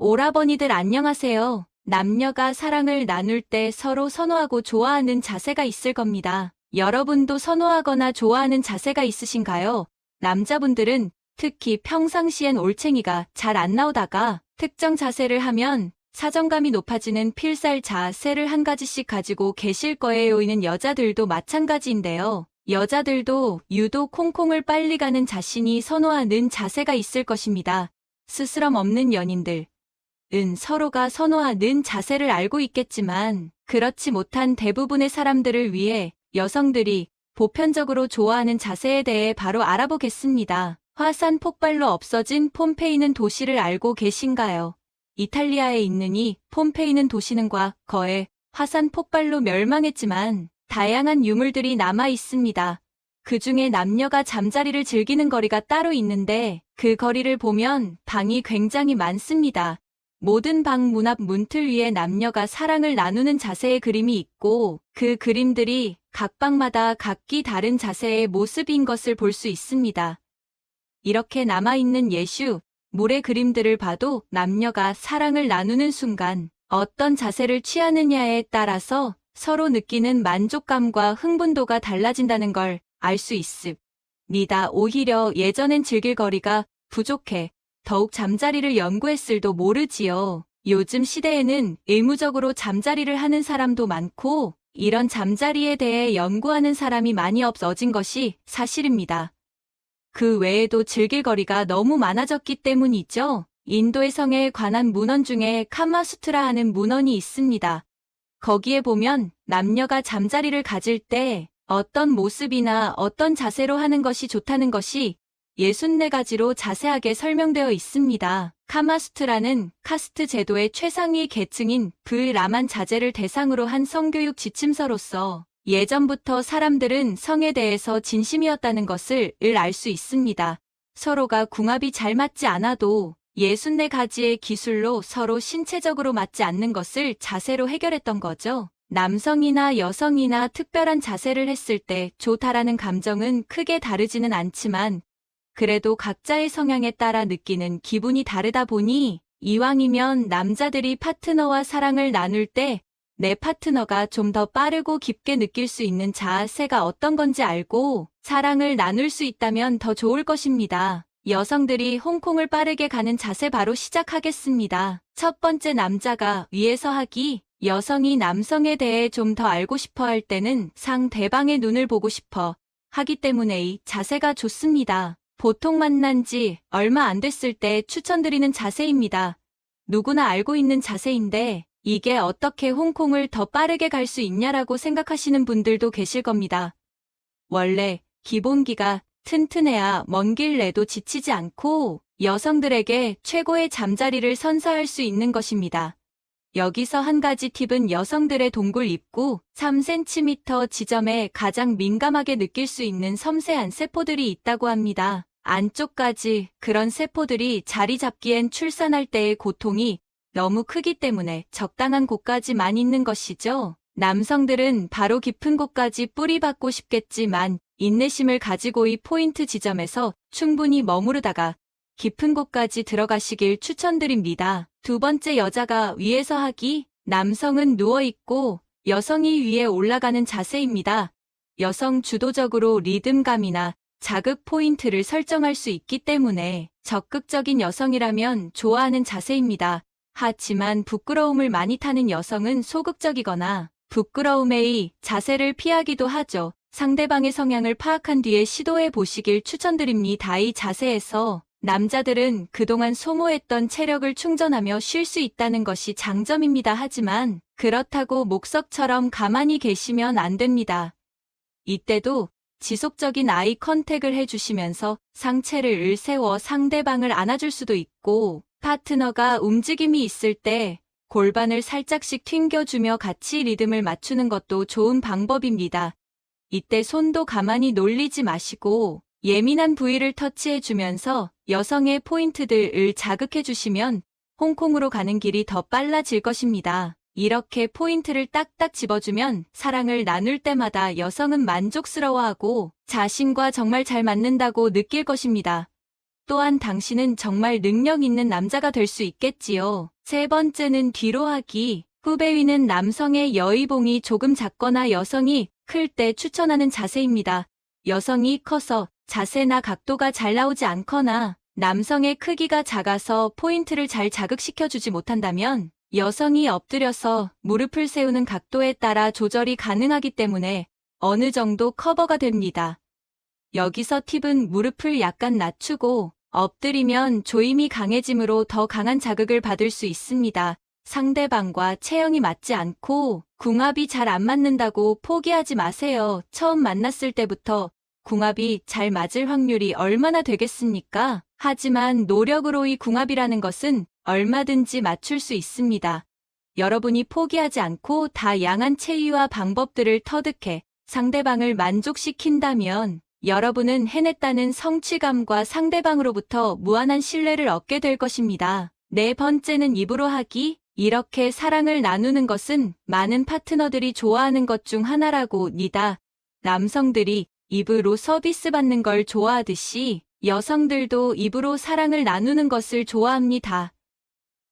오라버니들 안녕하세요. 남녀가 사랑을 나눌 때 서로 선호하고 좋아하는 자세가 있을 겁니다. 여러분도 선호하거나 좋아하는 자세가 있으신가요? 남자분들은 특히 평상시엔 올챙이가 잘 안 나오다가 특정 자세를 하면 사정감이 높아지는 필살 자세를 한 가지씩 가지고 계실 거예요. 이는 여자들도 마찬가지인데요. 여자들도 유독 콩콩을 빨리 가는 자신이 선호하는 자세가 있을 것입니다. 스스럼 없는 연인들. 서로가 선호하는 자세를 알고 있겠지만 그렇지 못한 대부분의 사람들을 위해 여성들이 보편적으로 좋아하는 자세에 대해 바로 알아보겠습니다. 화산 폭발로 없어진 폼페이는 도시를 알고 계신가요? 이탈리아에 있는 이 폼페이는 도시는 과거에 화산 폭발로 멸망했지만 다양한 유물들이 남아 있습니다. 그 중에 남녀가 잠자리를 즐기는 거리가 따로 있는데 그 거리를 보면 방이 굉장히 많습니다. 모든 방 문 앞 문틀 위에 남녀가 사랑을 나누는 자세의 그림이 있고 그 그림들이 각 방마다 각기 다른 자세의 모습인 것을 볼 수 있습니다. 이렇게 남아있는 예슈, 물의 그림들을 봐도 남녀가 사랑을 나누는 순간 어떤 자세를 취하느냐에 따라서 서로 느끼는 만족감과 흥분도가 달라진다는 걸 알 수 있습니다. 오히려 예전엔 즐길 거리가 부족해 더욱 잠자리를 연구했을도 모르지요. 요즘 시대에는 의무적으로 잠자리를 하는 사람도 많고 이런 잠자리에 대해 연구하는 사람이 많이 없어진 것이 사실입니다. 그 외에도 즐길 거리가 너무 많아졌기 때문이죠. 인도의 성에 관한 문헌 중에 카마수트라 하는 문헌이 있습니다. 거기에 보면 남녀가 잠자리를 가질 때 어떤 모습이나 어떤 자세로 하는 것이 좋다는 것이 64가지로 자세하게 설명되어 있습니다. 카마수트라는 카스트 제도의 최상위 계층인 브라만 자제를 대상으로 한 성교육 지침서로서 예전부터 사람들은 성에 대해서 진심이었다는 것을 알 수 있습니다. 서로가 궁합이 잘 맞지 않아도 64가지의 기술로 서로 신체적으로 맞지 않는 것을 자세로 해결했던 거죠. 남성이나 여성이나 특별한 자세를 했을 때 좋다라는 감정은 크게 다르지는 않지만 그래도 각자의 성향에 따라 느끼는 기분이 다르다 보니 이왕이면 남자들이 파트너와 사랑을 나눌 때 내 파트너가 좀 더 빠르고 깊게 느낄 수 있는 자세가 어떤 건지 알고 사랑을 나눌 수 있다면 더 좋을 것입니다. 여성들이 홍콩을 빠르게 가는 자세 바로 시작하겠습니다. 첫 번째, 남자가 위에서 하기. 여성이 남성에 대해 좀 더 알고 싶어 할 때는 상대방의 눈을 보고 싶어 하기 때문에 이 자세가 좋습니다. 보통 만난 지 얼마 안 됐을 때 추천드리는 자세입니다. 누구나 알고 있는 자세인데 이게 어떻게 홍콩을 더 빠르게 갈 수 있냐라고 생각하시는 분들도 계실 겁니다. 원래 기본기가 튼튼해야 먼 길 내도 지치지 않고 여성들에게 최고의 잠자리를 선사할 수 있는 것입니다. 여기서 한 가지 팁은 여성들의 동굴 입구 3cm 지점에 가장 민감하게 느낄 수 있는 섬세한 세포들이 있다고 합니다. 안쪽까지 그런 세포들이 자리 잡기엔 출산할 때의 고통이 너무 크기 때문에 적당한 곳까지만 있는 것이죠. 남성들은 바로 깊은 곳까지 뿌리박고 싶겠지만 인내심을 가지고 이 포인트 지점에서 충분히 머무르다가 깊은 곳까지 들어가시길 추천드립니다. 두 번째, 여자가 위에서 하기. 남성은 누워있고 여성이 위에 올라가는 자세입니다. 여성 주도적으로 리듬감이나 자극 포인트를 설정할 수 있기 때문에 적극적인 여성이라면 좋아하는 자세입니다. 하지만 부끄러움을 많이 타는 여성은 소극적이거나 부끄러움의 자세를 피하기도 하죠. 상대방의 성향을 파악한 뒤에 시도해 보시길 추천드립니다. 이 자세에서 남자들은 그동안 소모했던 체력을 충전하며 쉴 수 있다는 것이 장점입니다. 하지만 그렇다고 목석처럼 가만히 계시면 안 됩니다. 이때도 지속적인 아이 컨택을 해주시면서 상체를 세워 상대방을 안아줄 수도 있고 파트너가 움직임이 있을 때 골반을 살짝씩 튕겨주며 같이 리듬을 맞추는 것도 좋은 방법입니다. 이때 손도 가만히 놀리지 마시고 예민한 부위를 터치해주면서 여성의 포인트들을 자극해주시면 홍콩으로 가는 길이 더 빨라질 것입니다. 이렇게 포인트를 딱딱 집어주면 사랑을 나눌 때마다 여성은 만족스러워하고 자신과 정말 잘 맞는다고 느낄 것입니다. 또한 당신은 정말 능력 있는 남자가 될 수 있겠지요. 세 번째는 뒤로 하기. 후배 위는 남성의 여의봉이 조금 작거나 여성이 클 때 추천하는 자세입니다. 여성이 커서 자세나 각도가 잘 나오지 않거나 남성의 크기가 작아서 포인트를 잘 자극시켜주지 못한다면 여성이 엎드려서 무릎을 세우는 각도에 따라 조절이 가능하기 때문에 어느 정도 커버가 됩니다. 여기서 팁은 무릎을 약간 낮추고 엎드리면 조임이 강해지므로 더 강한 자극을 받을 수 있습니다. 상대방과 체형이 맞지 않고 궁합이 잘 안 맞는다고 포기하지 마세요. 처음 만났을 때부터 궁합이 잘 맞을 확률이 얼마나 되겠습니까? 하지만 노력으로 이 궁합이라는 것은 얼마든지 맞출 수 있습니다. 여러분이 포기하지 않고 다양한 체위와 방법들을 터득해 상대방을 만족시킨다면 여러분은 해냈다는 성취감과 상대방으로부터 무한한 신뢰를 얻게 될 것입니다. 네 번째는 입으로 하기. 이렇게 사랑을 나누는 것은 많은 파트너들이 좋아하는 것 중 하나라고 니다. 남성들이 입으로 서비스 받는 걸 좋아하듯이 여성들도 입으로 사랑을 나누는 것을 좋아합니다.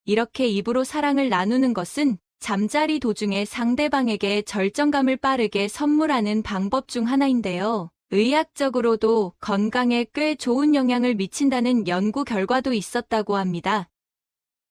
이렇게 입으로 사랑을 나누는 것은 잠자리 도중에 상대방에게 절정감을 빠르게 선물하는 방법 중 하나인데요. 의학적으로도 건강에 꽤 좋은 영향을 미친다는 연구 결과도 있었다고 합니다.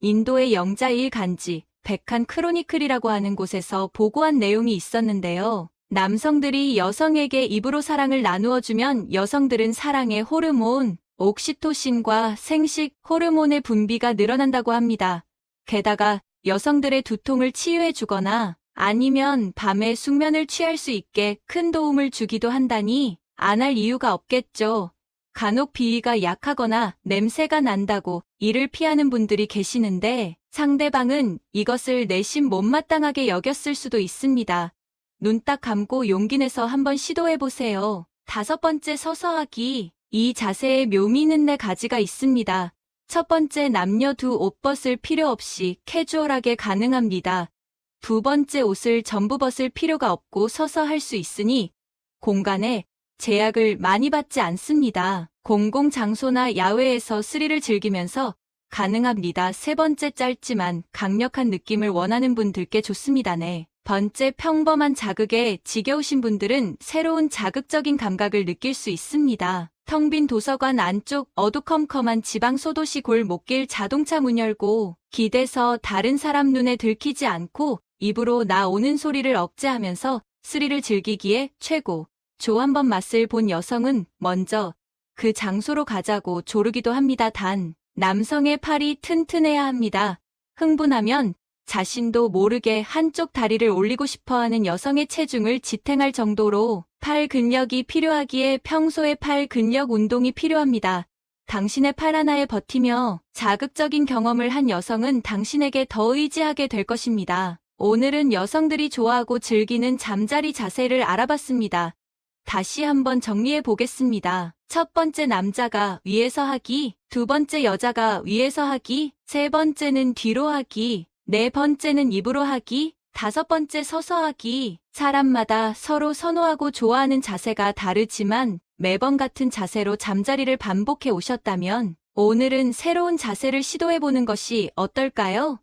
인도의 영자일 간지, 백한 크로니클이라고 하는 곳에서 보고한 내용이 있었는데요. 남성들이 여성에게 입으로 사랑을 나누어주면 여성들은 사랑의 호르몬, 옥시토신과 생식 호르몬의 분비가 늘어난다고 합니다. 게다가 여성들의 두통을 치유해주거나 아니면 밤에 숙면을 취할 수 있게 큰 도움을 주기도 한다니 안 할 이유가 없겠죠. 간혹 비위가 약하거나 냄새가 난다고 이를 피하는 분들이 계시는데 상대방은 이것을 내심 못마땅하게 여겼을 수도 있습니다. 눈 딱 감고 용기 내서 한번 시도해보세요. 다섯 번째, 서서 하기. 이 자세에 묘미 있는 네 가지가 있습니다. 첫 번째, 남녀 두 옷 벗을 필요 없이 캐주얼하게 가능합니다. 두 번째, 옷을 전부 벗을 필요가 없고 서서 할 수 있으니 공간에 제약을 많이 받지 않습니다. 공공장소나 야외에서 스릴을 즐기면서 가능합니다. 세 번째, 짧지만 강력한 느낌을 원하는 분들께 좋습니다. 네 번째, 평범한 자극에 지겨우신 분들은 새로운 자극적인 감각을 느낄 수 있습니다. 텅 빈 도서관 안쪽 어두컴컴한 지방 소도시 골목길 자동차 문 열고 기대서 다른 사람 눈에 들키지 않고 입으로 나오는 소리를 억제하면서 스릴을 즐기기에 최고. 조 한번 맛을 본 여성은 먼저 그 장소로 가자고 조르기도 합니다. 단, 남성의 팔이 튼튼해야 합니다. 흥분하면 자신도 모르게 한쪽 다리를 올리고 싶어하는 여성의 체중을 지탱할 정도로 팔 근력이 필요하기에 평소에 팔 근력 운동이 필요합니다. 당신의 팔 하나에 버티며 자극적인 경험을 한 여성은 당신에게 더 의지하게 될 것입니다. 오늘은 여성들이 좋아하고 즐기는 잠자리 자세를 알아봤습니다. 다시 한번 정리해 보겠습니다. 첫 번째, 남자가 위에서 하기. 두 번째, 여자가 위에서 하기. 세 번째는 뒤로 하기. 네 번째는 입으로 하기. 다섯 번째, 서서 하기. 사람마다 서로 선호하고 좋아하는 자세가 다르지만 매번 같은 자세로 잠자리를 반복해 오셨다면 오늘은 새로운 자세를 시도해 보는 것이 어떨까요?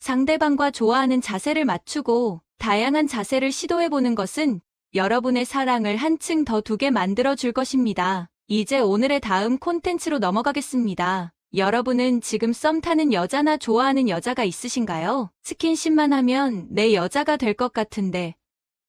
상대방과 좋아하는 자세를 맞추고 다양한 자세를 시도해 보는 것은 여러분의 사랑을 한층 더 두게 만들어 줄 것입니다. 이제 오늘의 다음 콘텐츠로 넘어가겠습니다. 여러분은 지금 썸 타는 여자나 좋아하는 여자가 있으신가요? 스킨십만 하면 내 여자가 될 것 같은데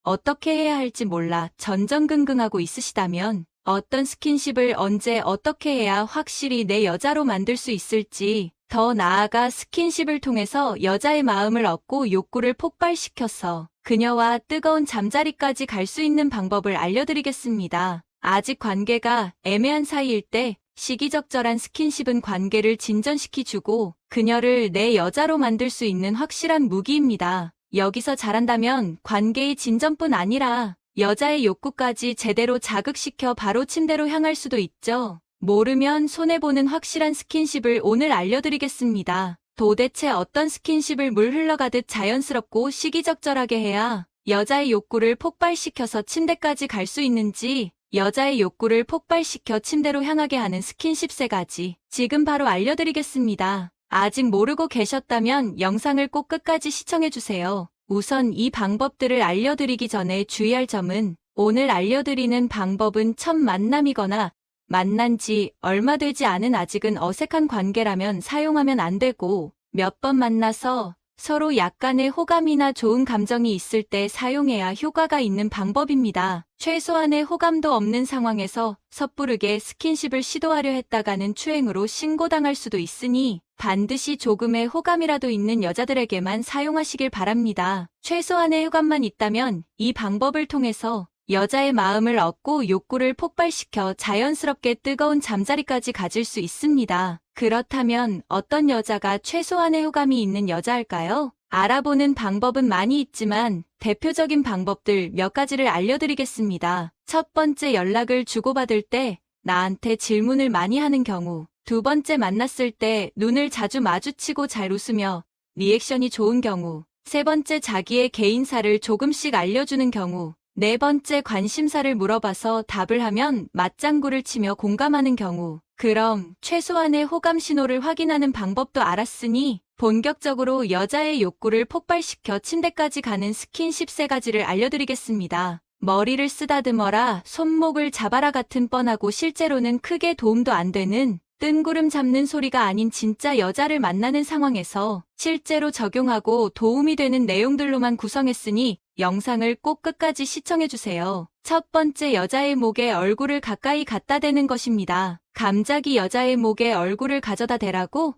어떻게 해야 할지 몰라 전전긍긍하고 있으시다면 어떤 스킨십을 언제 어떻게 해야 확실히 내 여자로 만들 수 있을지, 더 나아가 스킨십을 통해서 여자의 마음을 얻고 욕구를 폭발시켜서 그녀와 뜨거운 잠자리까지 갈 수 있는 방법을 알려드리겠습니다. 아직 관계가 애매한 사이일 때 시기적절한 스킨십은 관계를 진전시키주고 그녀를 내 여자로 만들 수 있는 확실한 무기입니다. 여기서 잘한다면 관계의 진전뿐 아니라 여자의 욕구까지 제대로 자극시켜 바로 침대로 향할 수도 있죠. 모르면 손해보는 확실한 스킨십을 오늘 알려드리겠습니다. 도대체 어떤 스킨십을 물 흘러가듯 자연스럽고 시기적절하게 해야 여자의 욕구를 폭발시켜서 침대까지 갈 수 있는지 여자의 욕구를 폭발시켜 침대로 향하게 하는 스킨십 3가지. 지금 바로 알려드리겠습니다. 아직 모르고 계셨다면 영상을 꼭 끝까지 시청해주세요. 우선 이 방법들을 알려드리기 전에 주의할 점은 오늘 알려드리는 방법은 첫 만남이거나 만난 지 얼마 되지 않은 아직은 어색한 관계라면 사용하면 안 되고 몇 번 만나서 서로 약간의 호감이나 좋은 감정이 있을 때 사용해야 효과가 있는 방법입니다. 최소한의 호감도 없는 상황에서 섣부르게 스킨십을 시도하려 했다가는 추행으로 신고당할 수도 있으니 반드시 조금의 호감이라도 있는 여자들에게만 사용하시길 바랍니다. 최소한의 호감만 있다면 이 방법을 통해서 여자의 마음을 얻고 욕구를 폭발시켜 자연스럽게 뜨거운 잠자리까지 가질 수 있습니다. 그렇다면 어떤 여자가 최소한의 호감이 있는 여자일까요? 알아보는 방법은 많이 있지만 대표적인 방법들 몇 가지를 알려드리겠습니다. 첫 번째, 연락을 주고받을 때 나한테 질문을 많이 하는 경우. 두 번째, 만났을 때 눈을 자주 마주치고 잘 웃으며 리액션이 좋은 경우. 세 번째, 자기의 개인사를 조금씩 알려주는 경우. 네 번째, 관심사를 물어봐서 답을 하면 맞장구를 치며 공감하는 경우. 그럼 최소한의 호감 신호를 확인하는 방법도 알았으니 본격적으로 여자의 욕구를 폭발시켜 침대까지 가는 스킨십 3가지를 알려드리겠습니다. 머리를 쓰다듬어라, 손목을 잡아라 같은 뻔하고 실제로는 크게 도움도 안 되는 뜬구름 잡는 소리가 아닌 진짜 여자를 만나는 상황에서 실제로 적용하고 도움이 되는 내용들로만 구성했으니 영상을 꼭 끝까지 시청해주세요. 첫 번째, 여자의 목에 얼굴을 가까이 갖다 대는 것입니다. 갑자기 여자의 목에 얼굴을 가져다 대라고?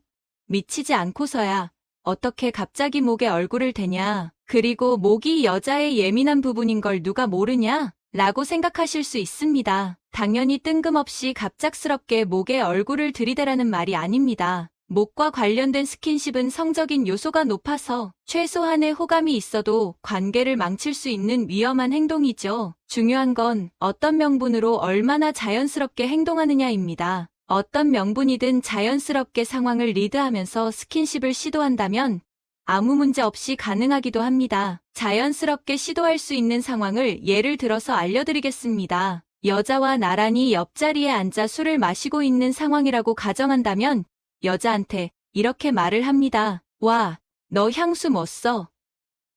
미치지 않고서야 어떻게 갑자기 목에 얼굴을 대냐? 그리고 목이 여자의 예민한 부분인 걸 누가 모르냐? 라고 생각하실 수 있습니다. 당연히 뜬금없이 갑작스럽게 목에 얼굴을 들이대라는 말이 아닙니다. 목과 관련된 스킨십은 성적인 요소가 높아서 최소한의 호감이 있어도 관계를 망칠 수 있는 위험한 행동이죠. 중요한 건 어떤 명분으로 얼마나 자연스럽게 행동하느냐입니다. 어떤 명분이든 자연스럽게 상황을 리드하면서 스킨십을 시도한다면 아무 문제 없이 가능하기도 합니다. 자연스럽게 시도할 수 있는 상황을 예를 들어서 알려드리겠습니다. 여자와 나란히 옆자리에 앉아 술을 마시고 있는 상황이라고 가정한다면 여자한테 이렇게 말을 합니다. 와, 너 향수 뭐 써?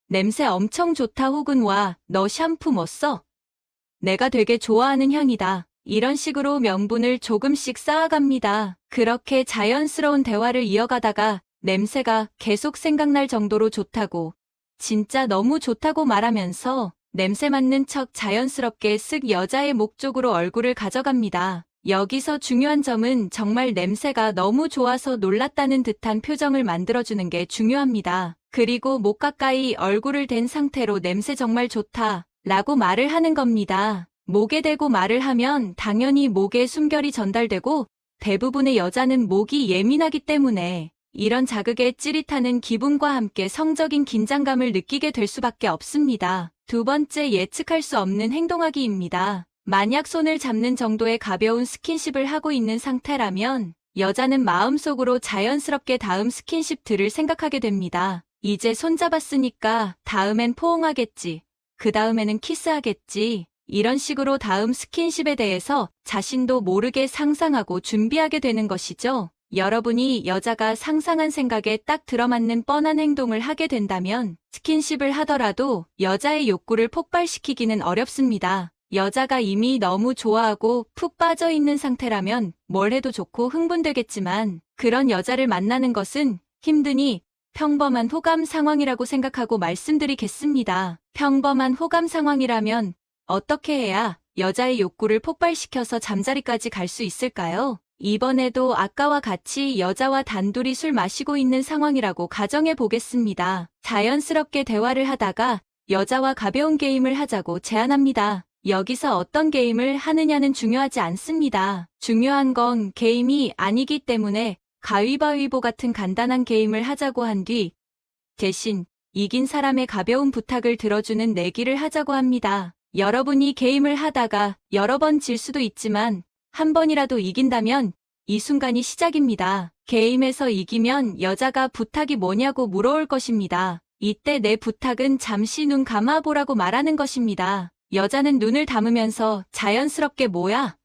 냄새 엄청 좋다. 혹은 와, 너 샴푸 뭐 써? 내가 되게 좋아하는 향이다. 이런 식으로 명분을 조금씩 쌓아갑니다. 그렇게 자연스러운 대화를 이어가다가 냄새가 계속 생각날 정도로 좋다고, 진짜 너무 좋다고 말하면서 냄새 맡는 척 자연스럽게 쓱 여자의 목 쪽으로 얼굴을 가져갑니다. 여기서 중요한 점은 정말 냄새가 너무 좋아서 놀랐다는 듯한 표정을 만들어주는 게 중요합니다. 그리고 목 가까이 얼굴을 댄 상태로 냄새 정말 좋다 라고 말을 하는 겁니다. 목에 대고 말을 하면 당연히 목에 숨결이 전달되고 대부분의 여자는 목이 예민하기 때문에 이런 자극에 찌릿하는 기분과 함께 성적인 긴장감을 느끼게 될 수밖에 없습니다. 두 번째, 예측할 수 없는 행동하기입니다. 만약 손을 잡는 정도의 가벼운 스킨십을 하고 있는 상태라면 여자는 마음속으로 자연스럽게 다음 스킨십들을 생각하게 됩니다. 이제 손 잡았으니까 다음엔 포옹하겠지. 그 다음에는 키스하겠지. 이런 식으로 다음 스킨십에 대해서 자신도 모르게 상상하고 준비하게 되는 것이죠. 여러분이 여자가 상상한 생각에 딱 들어맞는 뻔한 행동을 하게 된다면 스킨십을 하더라도 여자의 욕구를 폭발시키기는 어렵습니다. 여자가 이미 너무 좋아하고 푹 빠져 있는 상태라면 뭘 해도 좋고 흥분되겠지만 그런 여자를 만나는 것은 힘드니 평범한 호감 상황이라고 생각하고 말씀드리겠습니다. 평범한 호감 상황이라면 어떻게 해야 여자의 욕구를 폭발시켜서 잠자리까지 갈 수 있을까요? 이번에도 아까와 같이 여자와 단둘이 술 마시고 있는 상황이라고 가정해 보겠습니다. 자연스럽게 대화를 하다가 여자와 가벼운 게임을 하자고 제안합니다. 여기서 어떤 게임을 하느냐는 중요하지 않습니다. 중요한 건 게임이 아니기 때문에 가위바위보 같은 간단한 게임을 하자고 한 뒤 대신 이긴 사람의 가벼운 부탁을 들어주는 내기를 하자고 합니다. 여러분이 게임을 하다가 여러 번 질 수도 있지만 한 번이라도 이긴다면 이 순간이 시작입니다. 게임에서 이기면 여자가 부탁이 뭐냐고 물어올 것입니다. 이때 내 부탁은 잠시 눈 감아보라고 말하는 것입니다. 여자는 눈을 감으면서 자연스럽게 뭐야?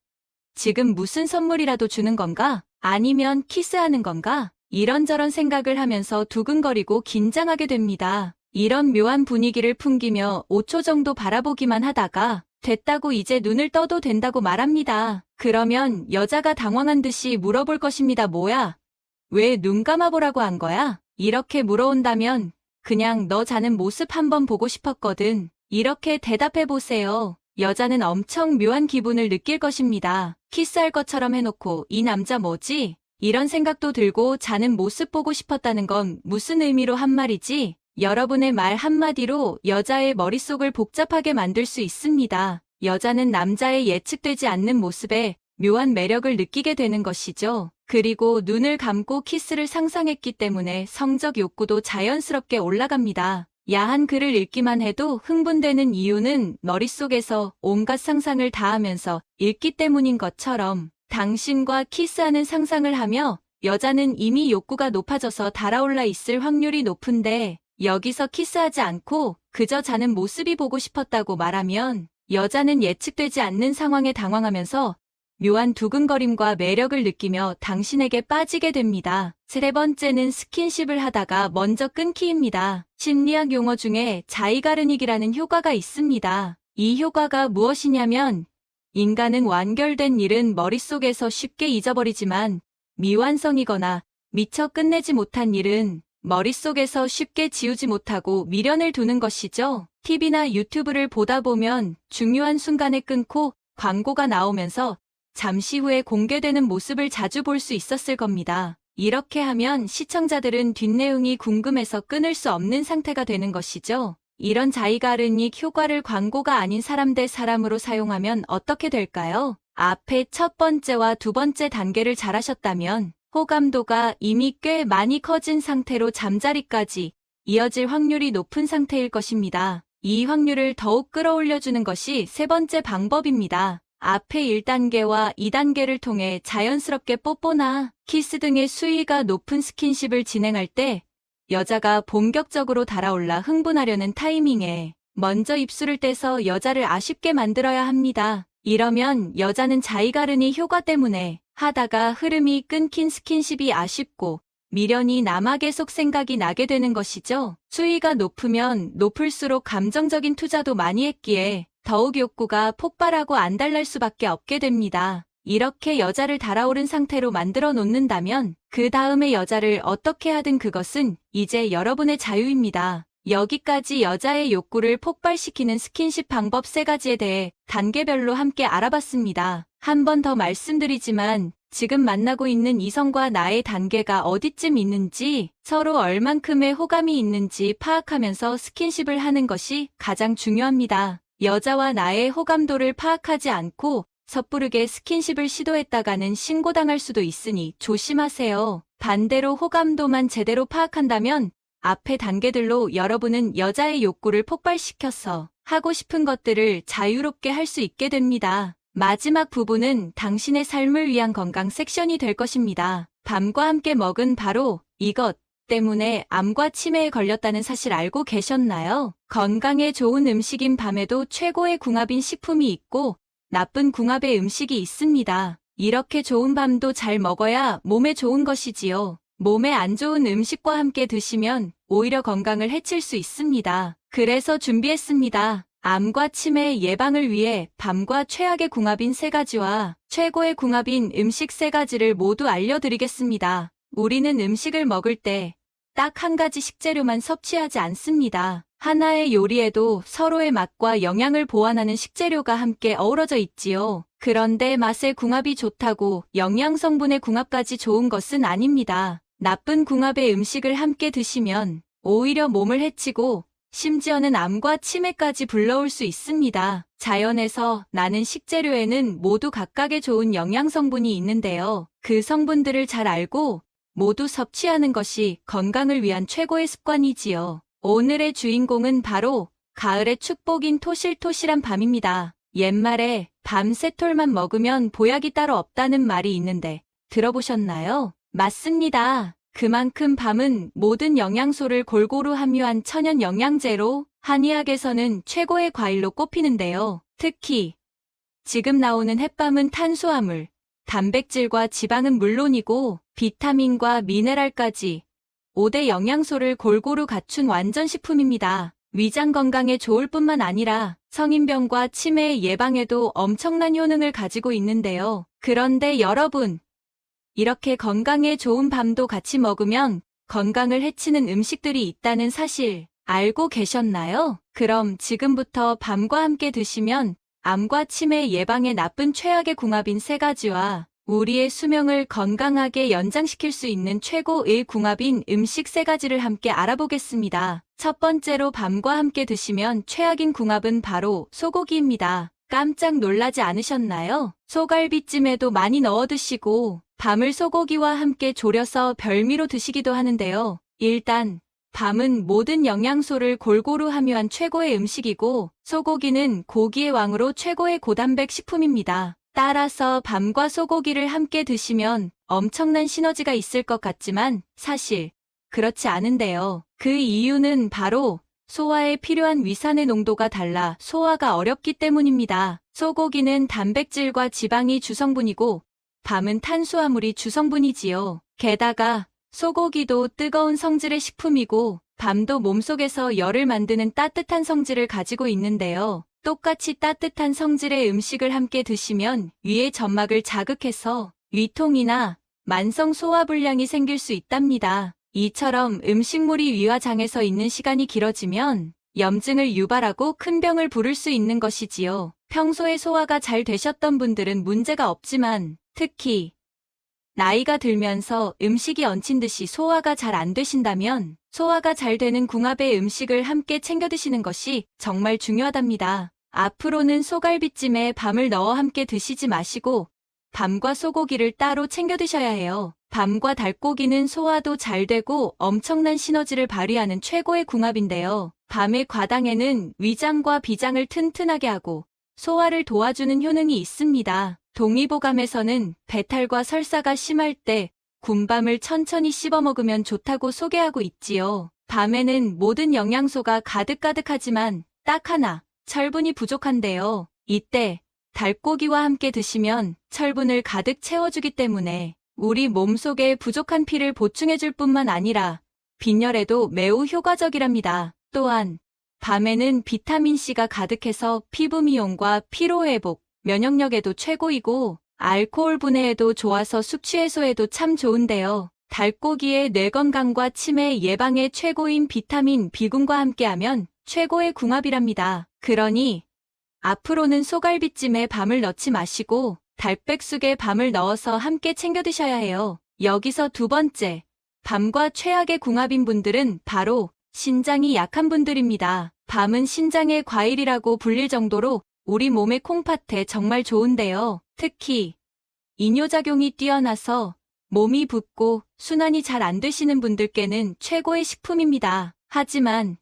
지금 무슨 선물이라도 주는 건가? 아니면 키스하는 건가? 이런저런 생각을 하면서 두근거리고 긴장하게 됩니다. 이런 묘한 분위기를 풍기며 5초 정도 바라보기만 하다가 됐다고 이제 눈을 떠도 된다고 말합니다. 그러면 여자가 당황한 듯이 물어볼 것입니다. 뭐야? 왜 눈 감아보라고 한 거야? 이렇게 물어온다면 그냥 너 자는 모습 한번 보고 싶었거든. 이렇게 대답해 보세요. 여자는 엄청 묘한 기분을 느낄 것입니다. 키스할 것처럼 해놓고 이 남자 뭐지? 이런 생각도 들고 자는 모습 보고 싶었다는 건 무슨 의미로 한 말이지? 여러분의 말 한마디로 여자의 머릿속을 복잡하게 만들 수 있습니다. 여자는 남자의 예측되지 않는 모습에 묘한 매력을 느끼게 되는 것이죠. 그리고 눈을 감고 키스를 상상했기 때문에 성적 욕구도 자연스럽게 올라갑니다. 야한 글을 읽기만 해도 흥분되는 이유는 머릿속에서 온갖 상상을 다 하면서 읽기 때문인 것처럼 당신과 키스하는 상상을 하며 여자는 이미 욕구가 높아져서 달아올라 있을 확률이 높은데 여기서 키스하지 않고 그저 자는 모습이 보고 싶었다고 말하면 여자는 예측되지 않는 상황에 당황하면서 묘한 두근거림과 매력을 느끼며 당신에게 빠지게 됩니다. 세 번째는 스킨십을 하다가 먼저 끊기입니다. 심리학 용어 중에 자이가르닉이라는 효과가 있습니다. 이 효과가 무엇이냐면 인간은 완결된 일은 머릿속에서 쉽게 잊어버리지만 미완성이거나 미처 끝내지 못한 일은 머릿속에서 쉽게 지우지 못하고 미련을 두는 것이죠. TV나 유튜브를 보다 보면 중요한 순간에 끊고 광고가 나오면서 잠시 후에 공개되는 모습을 자주 볼 수 있었을 겁니다. 이렇게 하면 시청자들은 뒷내용이 궁금해서 끊을 수 없는 상태가 되는 것이죠. 이런 자이가르닉 효과를 광고가 아닌 사람 대 사람으로 사용하면 어떻게 될까요? 앞에 첫 번째와 두 번째 단계를 잘하셨다면 호감도가 이미 꽤 많이 커진 상태로 잠자리까지 이어질 확률이 높은 상태일 것입니다. 이 확률을 더욱 끌어올려주는 것이 세 번째 방법입니다. 앞에 1단계와 2단계를 통해 자연스럽게 뽀뽀나 키스 등의 수위가 높은 스킨십을 진행할 때 여자가 본격적으로 달아올라 흥분하려는 타이밍에 먼저 입술을 떼서 여자를 아쉽게 만들어야 합니다. 이러면 여자는 자이가르니 효과 때문에 하다가 흐름이 끊긴 스킨십이 아쉽고 미련이 남아 계속 생각이 나게 되는 것이죠. 수위가 높으면 높을수록 감정적인 투자도 많이 했기에 더욱 욕구가 폭발하고 안달날 수밖에 없게 됩니다. 이렇게 여자를 달아오른 상태로 만들어 놓는다면 그 다음에 여자를 어떻게 하든 그것은 이제 여러분의 자유입니다. 여기까지 여자의 욕구를 폭발시키는 스킨십 방법 3가지에 대해 단계별로 함께 알아봤습니다. 한 번 더 말씀드리지만 지금 만나고 있는 이성과 나의 단계가 어디쯤 있는지 서로 얼만큼의 호감이 있는지 파악하면서 스킨십을 하는 것이 가장 중요합니다. 여자와 나의 호감도를 파악하지 않고 섣부르게 스킨십을 시도했다가는 신고당할 수도 있으니 조심하세요. 반대로 호감도만 제대로 파악한다면 앞의 단계들로 여러분은 여자의 욕구를 폭발시켜서 하고 싶은 것들을 자유롭게 할 수 있게 됩니다. 마지막 부분은 당신의 삶을 위한 건강 섹션이 될 것입니다. 밤과 함께 먹은 바로 이것 때문에 암과 치매에 걸렸다는 사실 알고 계셨나요? 건강에 좋은 음식인 밤에도 최고의 궁합인 식품이 있고 나쁜 궁합의 음식이 있습니다. 이렇게 좋은 밤도 잘 먹어야 몸에 좋은 것이지요. 몸에 안 좋은 음식과 함께 드시면 오히려 건강을 해칠 수 있습니다. 그래서 준비했습니다. 암과 치매 예방을 위해 밤과 최악의 궁합인 3가지와 최고의 궁합인 음식 3가지를 모두 알려드리겠습니다. 우리는 음식을 먹을 때 딱 한 가지 식재료만 섭취하지 않습니다. 하나의 요리에도 서로의 맛과 영양을 보완하는 식재료가 함께 어우러져 있지요. 그런데 맛의 궁합이 좋다고 영양 성분의 궁합까지 좋은 것은 아닙니다. 나쁜 궁합의 음식을 함께 드시면 오히려 몸을 해치고 심지어는 암과 치매까지 불러올 수 있습니다. 자연에서 나는 식재료에는 모두 각각의 좋은 영양 성분이 있는데요. 그 성분들을 잘 알고 모두 섭취하는 것이 건강을 위한 최고의 습관이지요. 오늘의 주인공은 바로 가을의 축복인 토실토실한 밤입니다. 옛말에 밤 3톨만 먹으면 보약이 따로 없다는 말이 있는데 들어보셨나요? 맞습니다. 그만큼 밤은 모든 영양소를 골고루 함유한 천연 영양제로 한의학에서는 최고의 과일로 꼽히는데요. 특히 지금 나오는 햇밤은 탄수화물, 단백질과 지방은 물론이고 비타민과 미네랄까지 5대 영양소를 골고루 갖춘 완전식품입니다. 위장 건강에 좋을 뿐만 아니라 성인병과 치매 예방에도 엄청난 효능을 가지고 있는데요. 그런데 여러분, 이렇게 건강에 좋은 밤도 같이 먹으면 건강을 해치는 음식들이 있다는 사실 알고 계셨나요? 그럼 지금부터 밤과 함께 드시면 암과 치매 예방에 나쁜 최악의 궁합인 3가지와 우리의 수명을 건강하게 연장시킬 수 있는 최고의 궁합인 음식 3가지를 함께 알아보겠습니다. 첫 번째로 밤과 함께 드시면 최악인 궁합은 바로 소고기입니다. 깜짝 놀라지 않으셨나요? 소갈비찜에도 많이 넣어 드시고 밤을 소고기와 함께 졸여서 별미로 드시기도 하는데요. 일단 밤은 모든 영양소를 골고루 함유한 최고의 음식이고 소고기는 고기의 왕으로 최고의 고단백 식품입니다. 따라서 밤과 소고기를 함께 드시면 엄청난 시너지가 있을 것 같지만 사실 그렇지 않은데요. 그 이유는 바로 소화에 필요한 위산의 농도가 달라 소화가 어렵기 때문입니다. 소고기는 단백질과 지방이 주성분이고 밤은 탄수화물이 주성분이지요. 게다가 소고기도 뜨거운 성질의 식품이고 밤도 몸속에서 열을 만드는 따뜻한 성질을 가지고 있는데요. 똑같이 따뜻한 성질의 음식을 함께 드시면 위의 점막을 자극해서 위통이나 만성 소화불량이 생길 수 있답니다. 이처럼 음식물이 위와 장에서 있는 시간이 길어지면 염증을 유발하고 큰 병을 부를 수 있는 것이지요. 평소에 소화가 잘 되셨던 분들은 문제가 없지만 특히 나이가 들면서 음식이 얹힌 듯이 소화가 잘 안 되신다면 소화가 잘 되는 궁합의 음식을 함께 챙겨 드시는 것이 정말 중요하답니다. 앞으로는 소갈비찜에 밤을 넣어 함께 드시지 마시고 밤과 소고기를 따로 챙겨 드셔야 해요. 밤과 닭고기는 소화도 잘 되고 엄청난 시너지를 발휘하는 최고의 궁합인데요. 밤의 과당에는 위장과 비장을 튼튼하게 하고 소화를 도와주는 효능이 있습니다. 동의보감에서는 배탈과 설사가 심할 때 군밤을 천천히 씹어 먹으면 좋다고 소개하고 있지요. 밤에는 모든 영양소가 가득가득하지만 딱 하나, 철분이 부족한데요. 이때 닭고기와 함께 드시면 철분을 가득 채워주기 때문에 우리 몸속에 부족한 피를 보충해줄 뿐만 아니라 빈혈에도 매우 효과적이랍니다. 또한 밤에는 비타민C가 가득해서 피부 미용과 피로회복, 면역력에도 최고이고 알코올 분해에도 좋아서 숙취 해소에도 참 좋은데요. 닭고기의 뇌 건강과 치매 예방에 최고인 비타민 B군과 함께하면 최고의 궁합이랍니다. 그러니 앞으로는 소갈비찜에 밤을 넣지 마시고 닭백숙에 밤을 넣어서 함께 챙겨 드셔야 해요. 여기서 두 번째, 밤과 최악의 궁합인 분들은 바로 신장이 약한 분들입니다. 밤은 신장의 과일이라고 불릴 정도로 우리 몸의 콩팥에 정말 좋은데요. 특히 이뇨작용이 뛰어나서 몸이 붓고 순환이 잘 안 되시는 분들께는 최고의 식품입니다. 하지만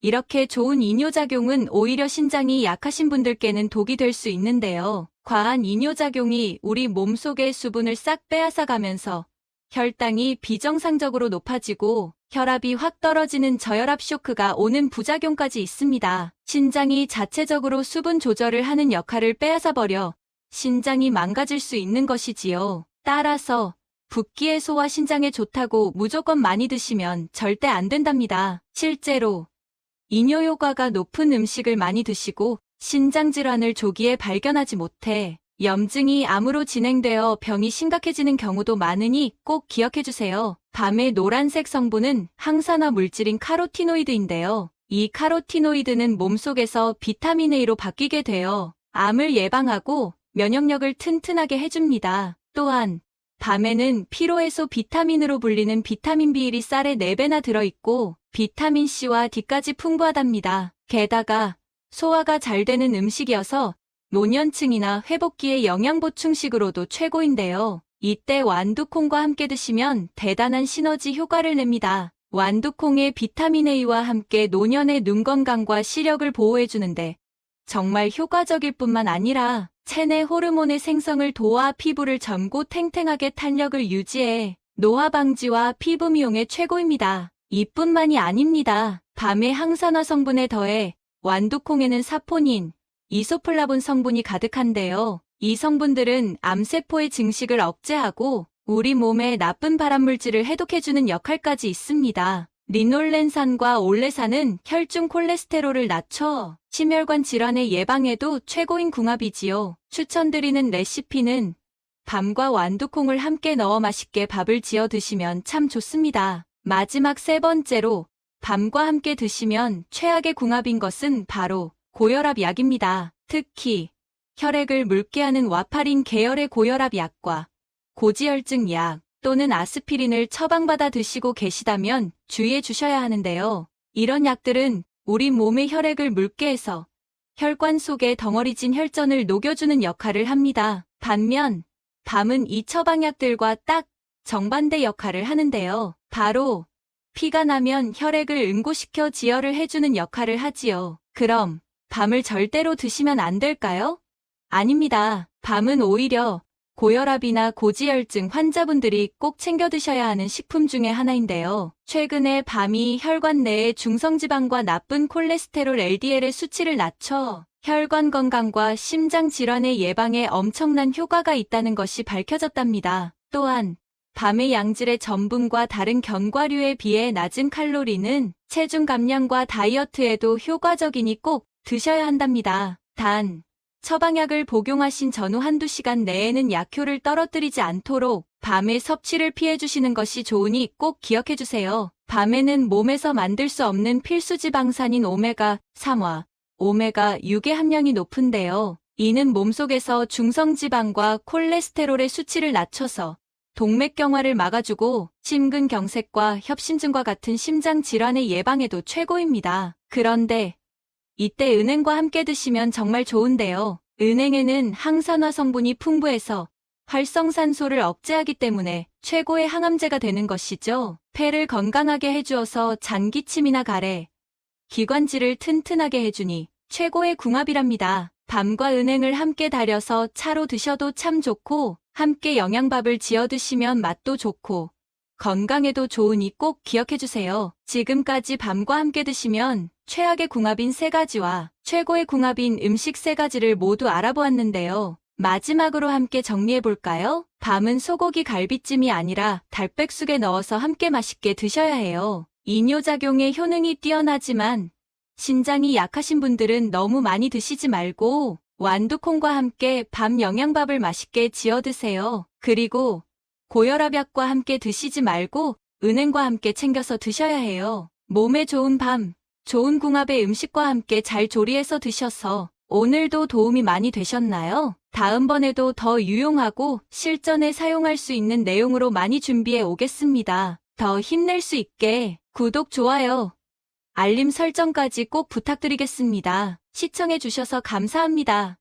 이렇게 좋은 이뇨작용은 오히려 신장이 약하신 분들께는 독이 될 수 있는데요. 과한 이뇨작용이 우리 몸속의 수분을 싹 빼앗아가면서 혈당이 비정상적으로 높아지고 혈압이 확 떨어지는 저혈압 쇼크가 오는 부작용까지 있습니다. 신장이 자체적으로 수분 조절을 하는 역할을 빼앗아버려 신장이 망가질 수 있는 것이지요. 따라서 붓기 해소와 신장에 좋다고 무조건 많이 드시면 절대 안 된답니다. 실제로 이뇨 효과가 높은 음식을 많이 드시고 신장 질환을 조기에 발견하지 못해 염증이 암으로 진행되어 병이 심각해지는 경우도 많으니 꼭 기억해주세요. 밤의 노란색 성분은 항산화 물질인 카로티노이드인데요. 이 카로티노이드는 몸속에서 비타민 A로 바뀌게 되어 암을 예방하고 면역력을 튼튼하게 해줍니다. 또한 밤에는 피로해소 비타민으로 불리는 비타민 B1이 쌀에 4배나 들어있고 비타민 C와 D까지 풍부하답니다. 게다가 소화가 잘 되는 음식이어서 노년층이나 회복기의 영양보충식으로도 최고인데요. 이때 완두콩과 함께 드시면 대단한 시너지 효과를 냅니다. 완두콩의 비타민 A와 함께 노년의 눈 건강과 시력을 보호해주는데 정말 효과적일 뿐만 아니라 체내 호르몬의 생성을 도와 피부를 젊고 탱탱하게 탄력을 유지해 노화 방지와 피부 미용에 최고입니다. 이뿐만이 아닙니다. 밤의 항산화 성분에 더해 완두콩에는 사포닌, 이소플라본 성분이 가득한데요. 이 성분들은 암세포의 증식을 억제하고 우리 몸에 나쁜 발암물질을 해독해주는 역할까지 있습니다. 리놀렌산과 올레산은 혈중 콜레스테롤을 낮춰 심혈관 질환의 예방에도 최고인 궁합이지요. 추천드리는 레시피는 밤과 완두콩을 함께 넣어 맛있게 밥을 지어 드시면 참 좋습니다. 마지막 세 번째로 밤과 함께 드시면 최악의 궁합인 것은 바로 고혈압 약입니다. 특히 혈액을 묽게 하는 와파린 계열의 고혈압 약과 고지혈증 약 또는 아스피린을 처방받아 드시고 계시다면 주의해 주셔야 하는데요. 이런 약들은 우리 몸의 혈액을 묽게 해서 혈관 속에 덩어리진 혈전을 녹여주는 역할을 합니다. 반면 밤은 이 처방약들과 딱 정반대 역할을 하는데요. 바로 피가 나면 혈액을 응고시켜 지혈을 해주는 역할을 하지요. 그럼 밤을 절대로 드시면 안 될까요? 아닙니다. 밤은 오히려 고혈압이나 고지혈증 환자분들이 꼭 챙겨 드셔야 하는 식품 중에 하나인데요. 최근에 밤이 혈관 내의 중성지방과 나쁜 콜레스테롤 LDL의 수치를 낮춰 혈관 건강과 심장 질환의 예방에 엄청난 효과가 있다는 것이 밝혀졌답니다. 또한 밤의 양질의 전분과 다른 견과류에 비해 낮은 칼로리는 체중 감량과 다이어트에도 효과적이니 꼭 드셔야 한답니다. 단, 처방약을 복용하신 전후 한두 시간 내에는 약효를 떨어뜨리지 않도록 밤의 섭취를 피해주시는 것이 좋으니 꼭 기억해주세요. 밤에는 몸에서 만들 수 없는 필수 지방산인 오메가3와 오메가6의 함량이 높은데요. 이는 몸속에서 중성지방과 콜레스테롤의 수치를 낮춰서 동맥경화를 막아주고 심근경색과 협심증과 같은 심장 질환의 예방에도 최고입니다. 그런데 이때 은행과 함께 드시면 정말 좋은데요. 은행에는 항산화 성분이 풍부해서 활성산소를 억제하기 때문에 최고의 항암제가 되는 것이죠. 폐를 건강하게 해주어서 장기침이나 가래, 기관지를 튼튼하게 해주니 최고의 궁합이랍니다. 밤과 은행을 함께 달여서 차로 드셔도 참 좋고 함께 영양밥을 지어 드시면 맛도 좋고 건강에도 좋으니 꼭 기억해주세요. 지금까지 밤과 함께 드시면 최악의 궁합인 세 가지와 최고의 궁합인 음식 세 가지를 모두 알아보았는데요. 마지막으로 함께 정리해볼까요? 밤은 소고기 갈비찜이 아니라 달백숙에 넣어서 함께 맛있게 드셔야 해요. 이뇨작용의 효능이 뛰어나지만 신장이 약하신 분들은 너무 많이 드시지 말고 완두콩과 함께 밤 영양밥을 맛있게 지어 드세요. 그리고 고혈압약과 함께 드시지 말고 은행과 함께 챙겨서 드셔야 해요. 몸에 좋은 밤, 좋은 궁합의 음식과 함께 잘 조리해서 드셔서 오늘도 도움이 많이 되셨나요? 다음번에도 더 유용하고 실전에 사용할 수 있는 내용으로 많이 준비해 오겠습니다. 더 힘낼 수 있게 구독, 좋아요, 알림 설정까지 꼭 부탁드리겠습니다. 시청해 주셔서 감사합니다.